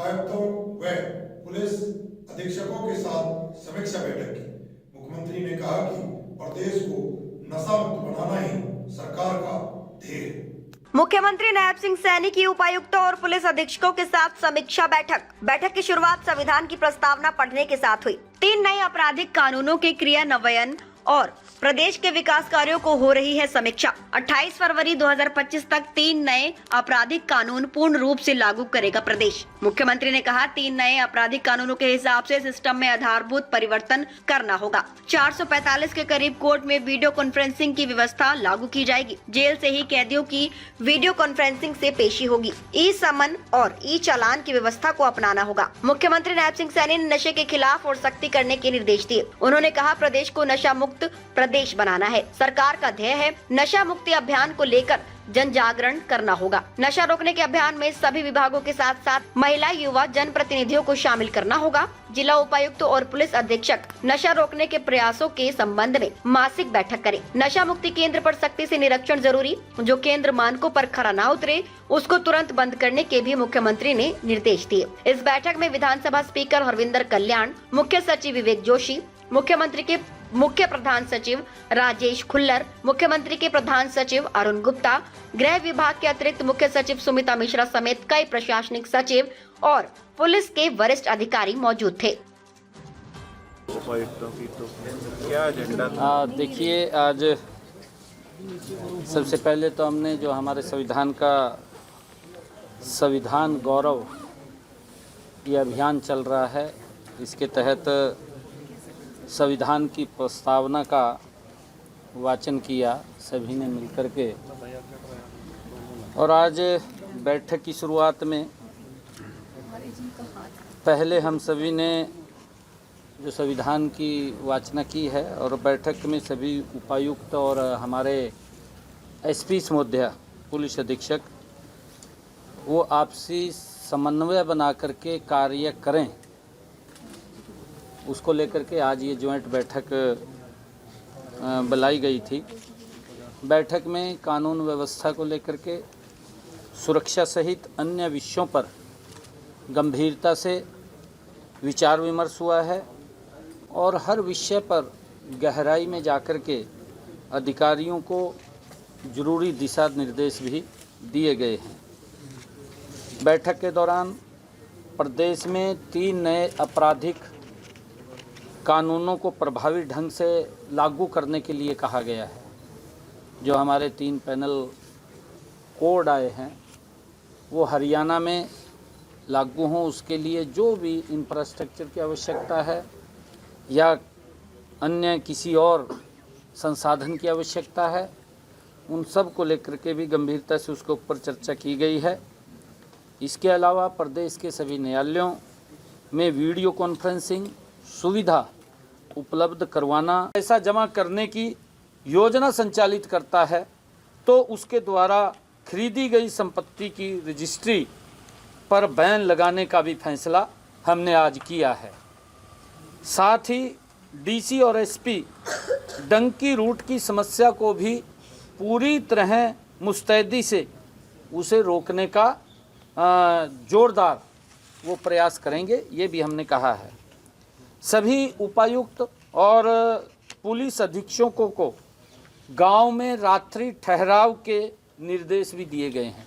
आयुक्तों व पुलिस अधीक्षकों के साथ समीक्षा बैठक की। मुख्यमंत्री ने कहा कि प्रदेश को नशा मुक्त बनाना ही सरकार का ध्येय है। मुख्यमंत्री नायब सिंह सैनी की उपायुक्तों और पुलिस अधीक्षकों के साथ समीक्षा बैठक की शुरुआत संविधान की प्रस्तावना पढ़ने के साथ हुई। 3 नए आपराधिक कानूनों के क्रियान्वयन और प्रदेश के विकास कार्यों को हो रही है समीक्षा। 28 फरवरी 2025 तक 3 नए आपराधिक कानून पूर्ण रूप से लागू करेगा प्रदेश। मुख्यमंत्री ने कहा 3 नए आपराधिक कानूनों के हिसाब से सिस्टम में आधारभूत परिवर्तन करना होगा। 445 के करीब कोर्ट में वीडियो कॉन्फ्रेंसिंग की व्यवस्था लागू की जाएगी। जेल से ही कैदियों की वीडियो कॉन्फ्रेंसिंग से पेशी होगी। ई समन और ई चालान की व्यवस्था को अपनाना होगा। मुख्यमंत्री नायब सिंह सैनी ने नशे के खिलाफ और सख्ती करने के निर्देश दिए। उन्होंने कहा प्रदेश को नशा मुक्त प्रदेश बनाना है। सरकार का ध्येय है नशा मुक्ति अभियान को लेकर जन जागरण करना होगा। नशा रोकने के अभियान में सभी विभागों के साथ साथ महिला, युवा, जन प्रतिनिधियों को शामिल करना होगा। जिला उपायुक्त और पुलिस अधीक्षक नशा रोकने के प्रयासों के संबंध में मासिक बैठक करें। नशा मुक्ति केंद्र पर सख्ती से निरीक्षण जरूरी। जो केंद्र मानकों पर खरा न उतरे उसको तुरंत बंद करने के भी मुख्यमंत्री ने निर्देश दिए। इस बैठक में विधानसभा स्पीकर हरविंदर कल्याण, मुख्य सचिव विवेक जोशी, मुख्यमंत्री के मुख्य प्रधान सचिव राजेश खुल्लर, मुख्यमंत्री के प्रधान सचिव अरुण गुप्ता, गृह विभाग के अतिरिक्त मुख्य सचिव सुमिता मिश्रा समेत कई प्रशासनिक सचिव और पुलिस के वरिष्ठ अधिकारी मौजूद थे। उपायुक्तों की तो क्या एजेंडा था? देखिए, आज सबसे पहले तो हमने जो हमारे संविधान का संविधान गौरव ये अभियान चल रहा है, इसके तहत संविधान की प्रस्तावना का वाचन किया सभी ने मिलकर के। और आज बैठक की शुरुआत में पहले हम सभी ने जो संविधान की वाचना की है और बैठक में सभी उपायुक्त और हमारे एसपी महोदया, पुलिस अधीक्षक, वो आपसी समन्वय बना करके कार्य करें, उसको लेकर के आज ये ज्वाइंट बैठक बुलाई गई थी। बैठक में कानून व्यवस्था को लेकर के, सुरक्षा सहित अन्य विषयों पर गंभीरता से विचार विमर्श हुआ है और हर विषय पर गहराई में जाकर के अधिकारियों को जरूरी दिशा निर्देश भी दिए गए हैं। बैठक के दौरान प्रदेश में 3 नए आपराधिक कानूनों को प्रभावी ढंग से लागू करने के लिए कहा गया है। जो हमारे 3 पैनल कोड आए हैं वो हरियाणा में लागू हों, उसके लिए जो भी इंफ्रास्ट्रक्चर की आवश्यकता है या अन्य किसी और संसाधन की आवश्यकता है, उन सब को लेकर के भी गंभीरता से उसके ऊपर चर्चा की गई है। इसके अलावा प्रदेश के सभी न्यायालयों में वीडियो कॉन्फ्रेंसिंग सुविधा उपलब्ध करवाना, पैसा जमा करने की योजना संचालित करता है तो उसके द्वारा खरीदी गई संपत्ति की रजिस्ट्री पर बैन लगाने का भी फैसला हमने आज किया है। साथ ही डीसी और एसपी डंकी रूट की समस्या को भी पूरी तरह मुस्तैदी से उसे रोकने का जोरदार वो प्रयास करेंगे, ये भी हमने कहा है। सभी उपायुक्त और पुलिस अधीक्षकों को गांव में रात्रि ठहराव के निर्देश भी दिए गए हैं।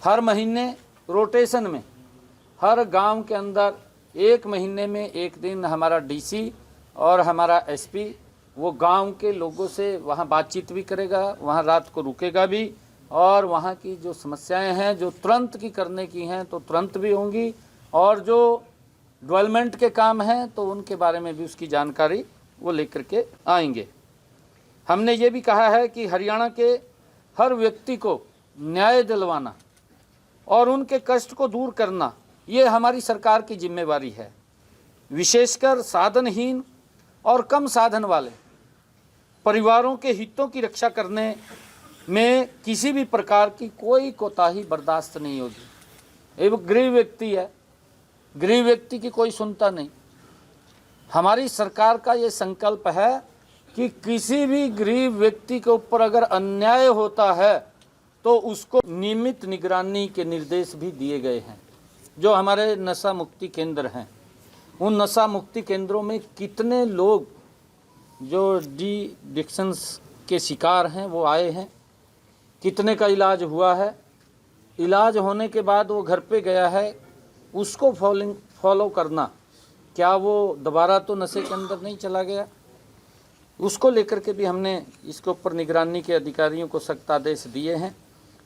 हर महीने रोटेशन में हर गांव के अंदर 1 महीने में 1 दिन हमारा डीसी और हमारा एसपी वो गांव के लोगों से वहां बातचीत भी करेगा, वहां रात को रुकेगा भी और वहां की जो समस्याएं हैं जो तुरंत की करने की हैं तो तुरंत भी होंगी और जो डेवलपमेंट के काम हैं तो उनके बारे में भी उसकी जानकारी वो लेकर के आएंगे। हमने ये भी कहा है कि हरियाणा के हर व्यक्ति को न्याय दिलवाना और उनके कष्ट को दूर करना ये हमारी सरकार की जिम्मेवारी है। विशेषकर साधनहीन और कम साधन वाले परिवारों के हितों की रक्षा करने में किसी भी प्रकार की कोई कोताही बर्दाश्त नहीं होगी। एक गरीब व्यक्ति है, गरीब व्यक्ति की कोई सुनता नहीं। हमारी सरकार का ये संकल्प है कि किसी भी गरीब व्यक्ति के ऊपर अगर अन्याय होता है तो उसको नियमित निगरानी के निर्देश भी दिए गए हैं। जो हमारे नशा मुक्ति केंद्र हैं, उन नशा मुक्ति केंद्रों में कितने लोग जो डिक्शंस के शिकार हैं वो आए हैं, कितने का इलाज हुआ है, इलाज होने के बाद वो घर पे गया है, उसको फॉलो करना, क्या वो दोबारा तो नशे के अंदर नहीं चला गया, उसको लेकर के भी हमने इसके ऊपर निगरानी के अधिकारियों को सख्त आदेश दिए हैं।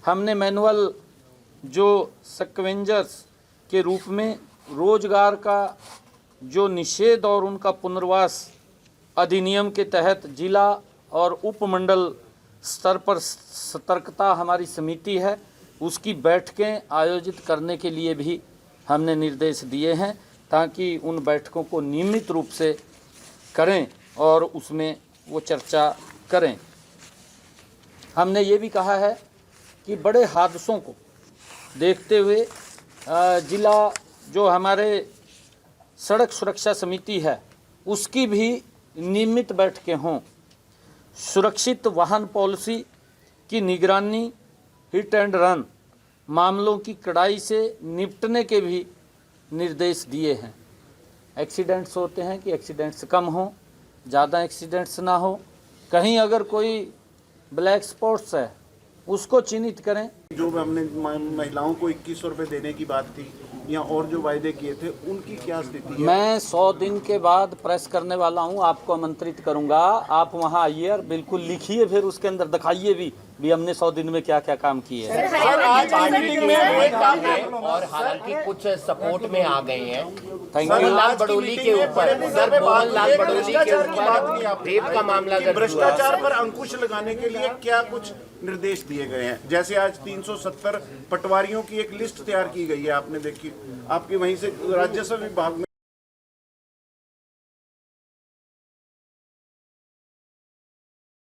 हमने मैनुअल जो स्कवेंजर्स के रूप में रोजगार का जो निषेध और उनका पुनर्वास अधिनियम के तहत जिला और उपमंडल स्तर पर सतर्कता हमारी समिति है, उसकी बैठकें आयोजित करने के लिए भी हमने निर्देश दिए हैं, ताकि उन बैठकों को नियमित रूप से करें और उसमें वो चर्चा करें। हमने ये भी कहा है कि बड़े हादसों को देखते हुए जिला जो हमारे सड़क सुरक्षा समिति है उसकी भी नियमित बैठकें हों, सुरक्षित वाहन पॉलिसी की निगरानी, हिट एंड रन मामलों की कड़ाई से निपटने के भी निर्देश दिए हैं। एक्सीडेंट्स होते हैं कि एक्सीडेंट्स कम हो, ज़्यादा एक्सीडेंट्स ना हो, कहीं अगर कोई ब्लैक स्पॉट्स है उसको चिन्हित करें। जो हमने महिलाओं को 2100 रुपये देने की बात थी या और जो वायदे किए थे उनकी क्या स्थिति है? मैं 100 दिन के बाद प्रेस करने वाला हूं, आपको आमंत्रित करूंगा, आप वहां आइए और बिल्कुल लिखिए, फिर उसके अंदर दिखाइए भी हमने 100 दिन में क्या क्या काम किए हैं। सर आज मीटिंग में हुए काम है और हालांकि कुछ सपोर्ट में आ गए हैं। Thank you. मोहनलाल बड़ोली के ऊपर सर मोहनलाल बड़ोली के ऊपर रेप का मामला दर्ज हुआ। भ्रष्टाचार पर अंकुश लगाने के लिए क्या कुछ निर्देश दिए गए हैं? जैसे आज 370 पटवारियों की एक लिस्ट तैयार की गई है, आपने देखी, आपकी वहीं से राजस्व विभाग में